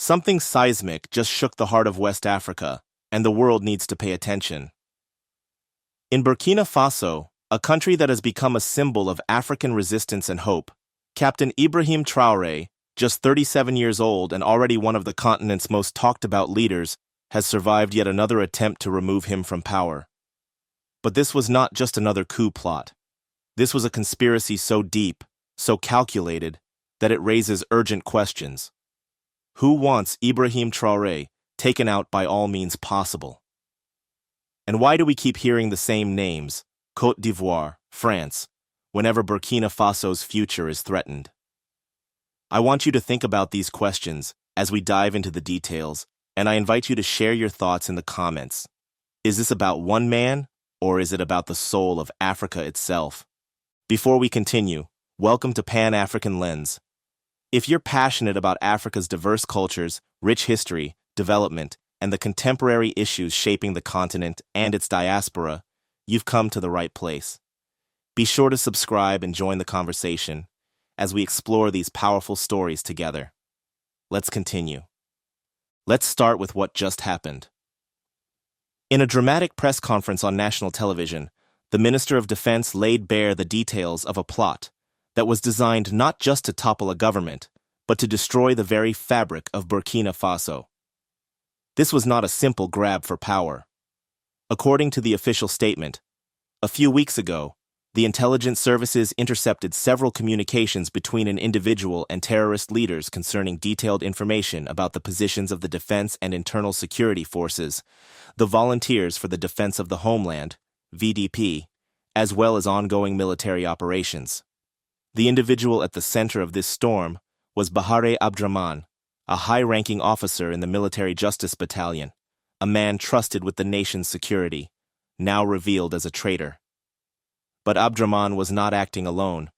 Something seismic just shook the heart of West Africa, and the world needs to pay attention. In Burkina Faso, a country that has become a symbol of African resistance and hope, Captain Ibrahim Traoré, just 37 years old and already one of the continent's most talked-about leaders, has survived yet another attempt to remove him from power. But this was not just another coup plot. This was a conspiracy so deep, so calculated, that it raises urgent questions. Who wants Ibrahim Traoré taken out by all means possible? And why do we keep hearing the same names, Côte d'Ivoire, France, whenever Burkina Faso's future is threatened? I want you to think about these questions as we dive into the details, and I invite you to share your thoughts in the comments. Is this about one man, or is it about the soul of Africa itself? Before we continue, welcome to Pan-African Lens. If you're passionate about Africa's diverse cultures, rich history, development, and the contemporary issues shaping the continent and its diaspora, you've come to the right place. Be sure to subscribe and join the conversation as we explore these powerful stories together. Let's continue. Let's start with what just happened. In a dramatic press conference on national television, the Minister of Defense laid bare the details of a plot that was designed not just to topple a government, but to destroy the very fabric of Burkina Faso. This was not a simple grab for power. According to the official statement, a few weeks ago, the intelligence services intercepted several communications between an individual and terrorist leaders concerning detailed information about the positions of the Defense and Internal Security Forces, the Volunteers for the Defense of the Homeland, VDP, as well as ongoing military operations. The individual at the center of this storm was Bahare Abdrahman, a high-ranking officer in the Military Justice Battalion, a man trusted with the nation's security, now revealed as a traitor. But Abdrahman was not acting alone.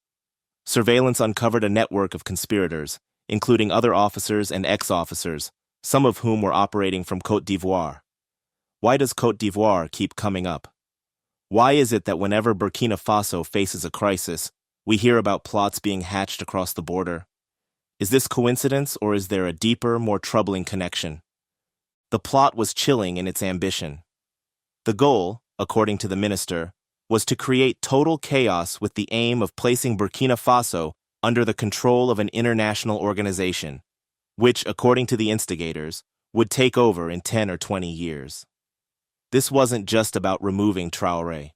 Surveillance uncovered a network of conspirators, including other officers and ex-officers, some of whom were operating from Côte d'Ivoire. Why does Côte d'Ivoire keep coming up? Why is it that whenever Burkina Faso faces a crisis, we hear about plots being hatched across the border? Is this coincidence, or is there a deeper, more troubling connection? The plot was chilling in its ambition. The goal, according to the minister, was to create total chaos with the aim of placing Burkina Faso under the control of an international organization, which, according to the instigators, would take over in 10 or 20 years. This wasn't just about removing Traoré.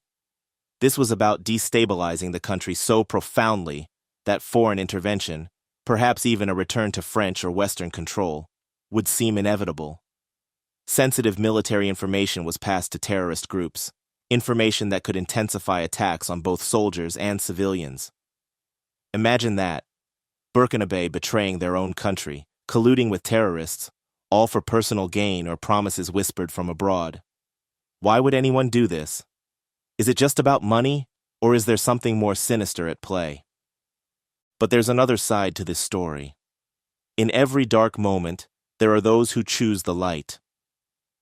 This was about destabilizing the country so profoundly that foreign intervention, perhaps even a return to French or Western control, would seem inevitable. Sensitive military information was passed to terrorist groups, information that could intensify attacks on both soldiers and civilians. Imagine that, Burkinabe betraying their own country, colluding with terrorists, all for personal gain or promises whispered from abroad. Why would anyone do this? Is it just about money, or is there something more sinister at play? But there's another side to this story. In every dark moment, there are those who choose the light.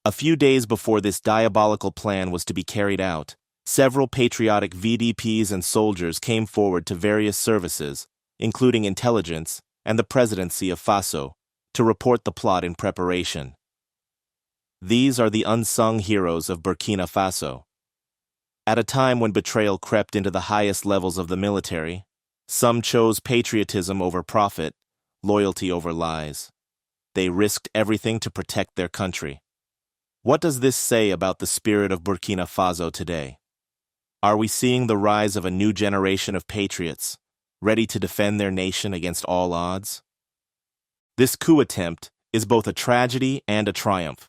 A few days before this diabolical plan was to be carried out, several patriotic VDPs and soldiers came forward to various services, including intelligence and the presidency of Faso, to report the plot in preparation. These are the unsung heroes of Burkina Faso. At a time when betrayal crept into the highest levels of the military, some chose patriotism over profit, loyalty over lies. They risked everything to protect their country. What does this say about the spirit of Burkina Faso today? Are we seeing the rise of a new generation of patriots, ready to defend their nation against all odds? This coup attempt is both a tragedy and a triumph.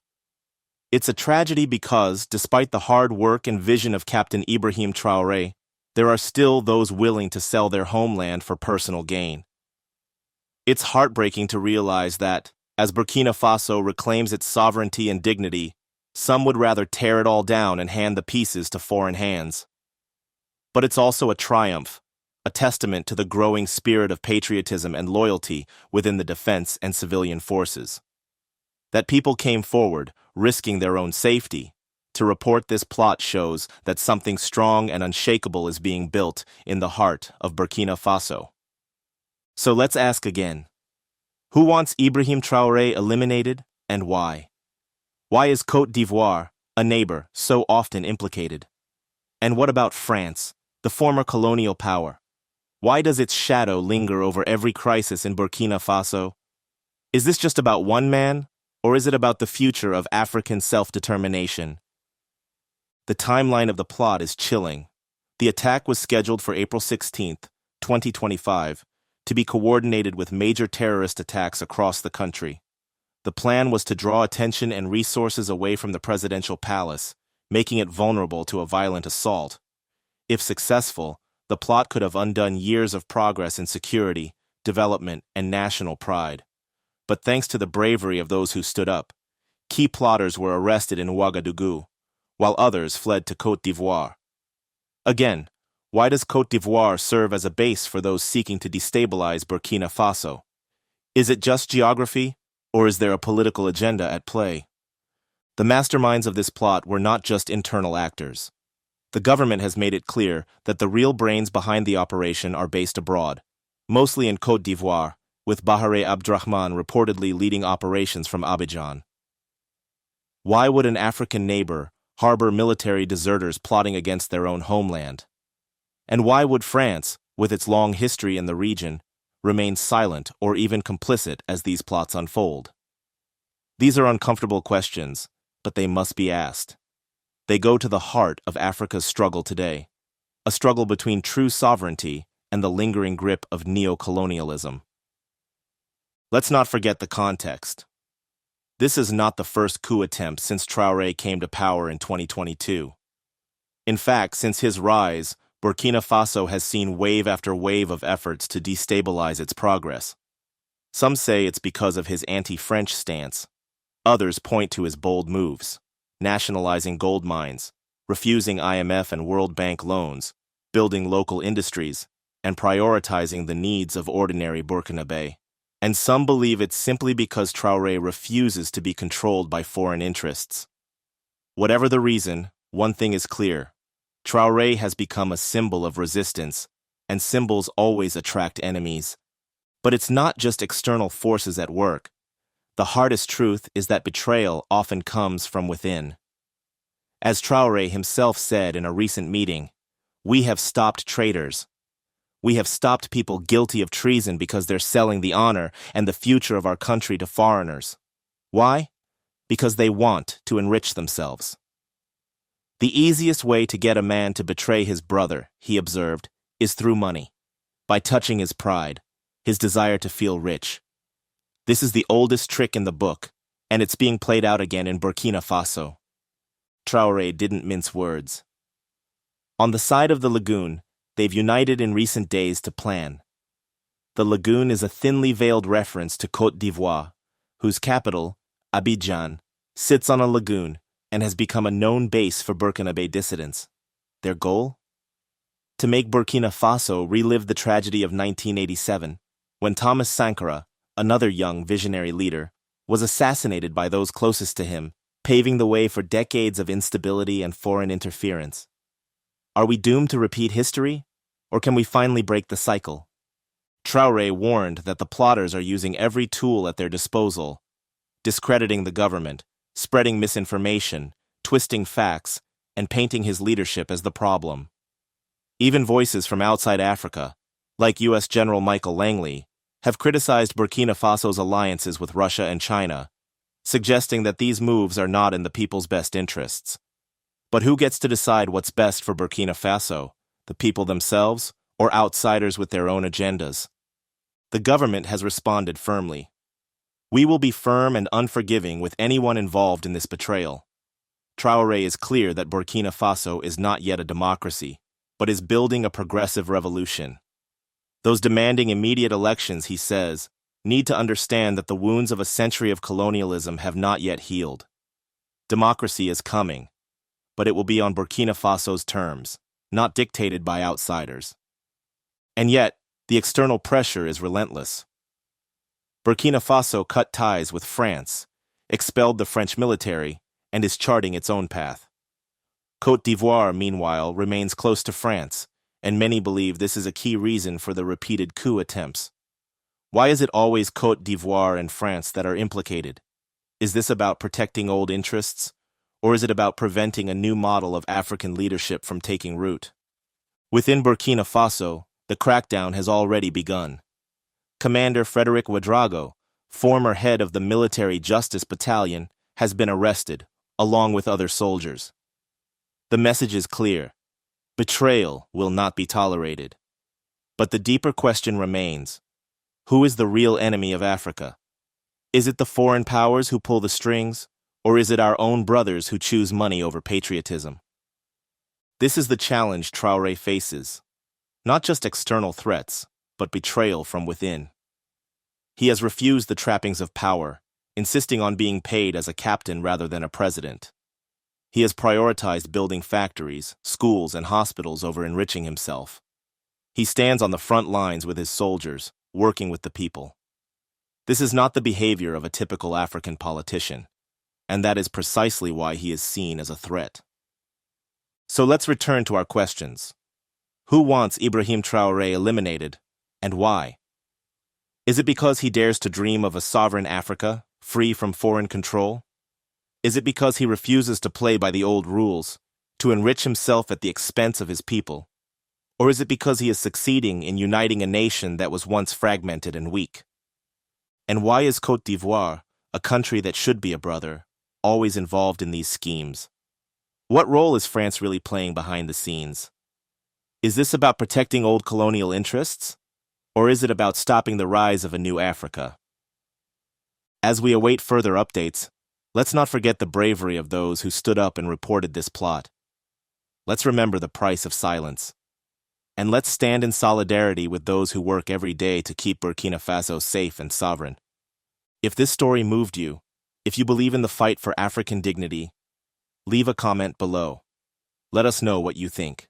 It's a tragedy because, despite the hard work and vision of Captain Ibrahim Traoré, there are still those willing to sell their homeland for personal gain. It's heartbreaking to realize that, as Burkina Faso reclaims its sovereignty and dignity, some would rather tear it all down and hand the pieces to foreign hands. But it's also a triumph, a testament to the growing spirit of patriotism and loyalty within the defense and civilian forces. That people came forward, risking their own safety, to report this plot shows that something strong and unshakable is being built in the heart of Burkina Faso. So let's ask again. Who wants Ibrahim Traoré eliminated, and why? Why is Côte d'Ivoire, a neighbor, so often implicated? And what about France, the former colonial power? Why does its shadow linger over every crisis in Burkina Faso? Is this just about one man, or is it about the future of African self-determination? The timeline of the plot is chilling. The attack was scheduled for April 16, 2025, to be coordinated with major terrorist attacks across the country. The plan was to draw attention and resources away from the presidential palace, making it vulnerable to a violent assault. If successful, the plot could have undone years of progress in security, development, and national pride. But thanks to the bravery of those who stood up, key plotters were arrested in Ouagadougou, while others fled to Côte d'Ivoire. Again, why does Côte d'Ivoire serve as a base for those seeking to destabilize Burkina Faso? Is it just geography, or is there a political agenda at play? The masterminds of this plot were not just internal actors. The government has made it clear that the real brains behind the operation are based abroad, mostly in Côte d'Ivoire, with Bahare Abdrahman reportedly leading operations from Abidjan. Why would an African neighbor harbor military deserters plotting against their own homeland? And why would France, with its long history in the region, remain silent or even complicit as these plots unfold? These are uncomfortable questions, but they must be asked. They go to the heart of Africa's struggle today, a struggle between true sovereignty and the lingering grip of neo-colonialism. Let's not forget the context. This is not the first coup attempt since Traoré came to power in 2022. In fact, since his rise, Burkina Faso has seen wave after wave of efforts to destabilize its progress. Some say it's because of his anti-French stance. Others point to his bold moves, nationalizing gold mines, refusing IMF and World Bank loans, building local industries, and prioritizing the needs of ordinary Burkinabé. And some believe it's simply because Traoré refuses to be controlled by foreign interests. Whatever the reason, one thing is clear. Traoré has become a symbol of resistance, and symbols always attract enemies. But it's not just external forces at work. The hardest truth is that betrayal often comes from within. As Traoré himself said in a recent meeting, "We have stopped traitors. We have stopped people guilty of treason because they're selling the honor and the future of our country to foreigners. Why? Because they want to enrich themselves." The easiest way to get a man to betray his brother, he observed, is through money, by touching his pride, his desire to feel rich. This is the oldest trick in the book, and it's being played out again in Burkina Faso. Traoré didn't mince words. On the side of the lagoon, they've united in recent days to plan. The lagoon is a thinly veiled reference to Côte d'Ivoire, whose capital, Abidjan, sits on a lagoon and has become a known base for Burkinabé dissidents. Their goal? To make Burkina Faso relive the tragedy of 1987, when Thomas Sankara, another young visionary leader, was assassinated by those closest to him, paving the way for decades of instability and foreign interference. Are we doomed to repeat history, or can we finally break the cycle? Traoré warned that the plotters are using every tool at their disposal, discrediting the government, spreading misinformation, twisting facts, and painting his leadership as the problem. Even voices from outside Africa, like U.S. General Michael Langley, have criticized Burkina Faso's alliances with Russia and China, suggesting that these moves are not in the people's best interests. But who gets to decide what's best for Burkina Faso, the people themselves, or outsiders with their own agendas? The government has responded firmly. "We will be firm and unforgiving with anyone involved in this betrayal." Traoré is clear that Burkina Faso is not yet a democracy, but is building a progressive revolution. Those demanding immediate elections, he says, need to understand that the wounds of a century of colonialism have not yet healed. Democracy is coming, but it will be on Burkina Faso's terms, not dictated by outsiders. And yet, the external pressure is relentless. Burkina Faso cut ties with France, expelled the French military, and is charting its own path. Côte d'Ivoire, meanwhile, remains close to France, and many believe this is a key reason for the repeated coup attempts. Why is it always Côte d'Ivoire and France that are implicated? Is this about protecting old interests, or is it about preventing a new model of African leadership from taking root? Within Burkina Faso, the crackdown has already begun. Commander Frédéric Ouédraogo, former head of the Military Justice Battalion, has been arrested, along with other soldiers. The message is clear. Betrayal will not be tolerated. But the deeper question remains. Who is the real enemy of Africa? Is it the foreign powers who pull the strings, or is it our own brothers who choose money over patriotism? This is the challenge Traoré faces. Not just external threats, but betrayal from within. He has refused the trappings of power, insisting on being paid as a captain rather than a president. He has prioritized building factories, schools, and hospitals over enriching himself. He stands on the front lines with his soldiers, working with the people. This is not the behavior of a typical African politician, and that is precisely why he is seen as a threat. So let's return to our questions. Who wants Ibrahim Traoré eliminated, and why? Is it because he dares to dream of a sovereign Africa, free from foreign control? Is it because he refuses to play by the old rules, to enrich himself at the expense of his people? Or is it because he is succeeding in uniting a nation that was once fragmented and weak? And why is Côte d'Ivoire, a country that should be a brother, always involved in these schemes? What role is France really playing behind the scenes? Is this about protecting old colonial interests? Or is it about stopping the rise of a new Africa? As we await further updates, let's not forget the bravery of those who stood up and reported this plot. Let's remember the price of silence. And let's stand in solidarity with those who work every day to keep Burkina Faso safe and sovereign. If this story moved you, if you believe in the fight for African dignity, leave a comment below. Let us know what you think.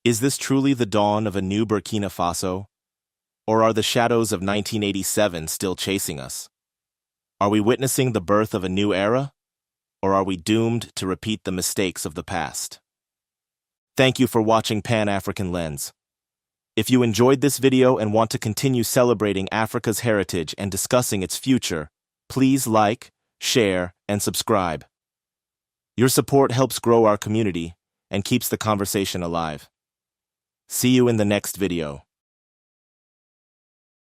Is this truly the dawn of a new Burkina Faso? Or are the shadows of 1987 still chasing us? Are we witnessing the birth of a new era? Or are we doomed to repeat the mistakes of the past? Thank you for watching Pan-African Lens. If you enjoyed this video and want to continue celebrating Africa's heritage and discussing its future, please like, share, and subscribe. Your support helps grow our community and keeps the conversation alive. See you in the next video.